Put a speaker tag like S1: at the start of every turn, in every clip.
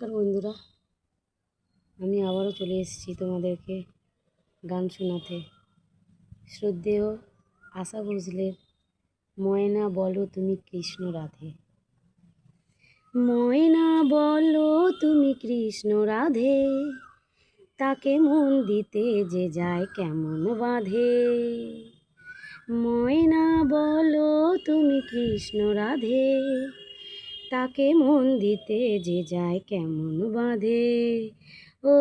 S1: নমস্কার বন্ধুরা, আমি আবারও চলে এসেছি তোমাদেরকে গান শোনাতে। শ্রদ্ধেয় আশা ভোঁসলের ময়না বলো তুমি কৃষ্ণ রাধে। ময়না বলো তুমি কৃষ্ণ রাধে, তাকে মন দিতে যে যায় কেমন বাঁধে। ময়না বলো তুমি কৃষ্ণ রাধে, তাকে মন দিতে যে যায় কেমন বাঁধে। ও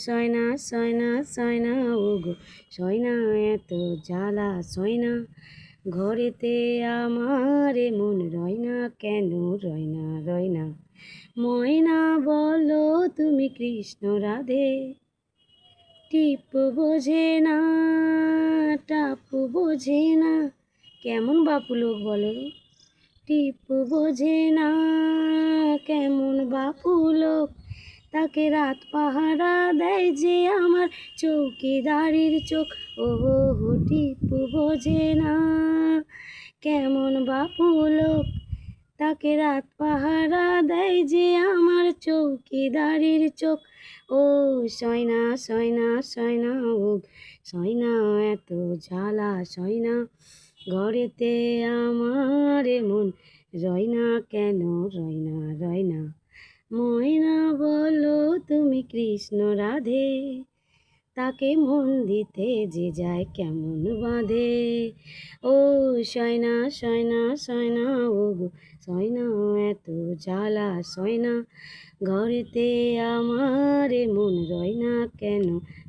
S1: সয়না সয়না সয়না, ও গো সয়না এত জ্বালা সয়না, ঘরেতে আমার মন রয় না কেন, রয় না রয় না। ময়না বলো তুমি কৃষ্ণ রাধে, টিপ বোঝে না টাপ বোঝে না। কেমন বাপু লোক বলো, টিপ বোঝে না কেমন বাপু লোক, তাকে রাত পাহারা দেয় যে আমার চৌকিদারির চোখ। ও টিপ বোঝে না কেমন বাপু লোক, তাকে রাত পাহারা দেয় যে আমার চৌকিদারির চোখ। ও সয়না সয়না সয়না, ও সয়না এত জ্বালা সয়না, ঘরেতে আমার মন রয় না কেন, রয় না রয় না। ময়না বলো তুমি কৃষ্ণ রাধে, তাকে মন দিতে যে যায় কেমন বাঁধে। ও সয়না সয়না সয়না, ও গো সয়না এত জ্বালা সয়না, ঘরেতে আমার মন রয় না কেন,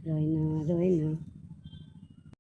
S1: রয় না রয় না।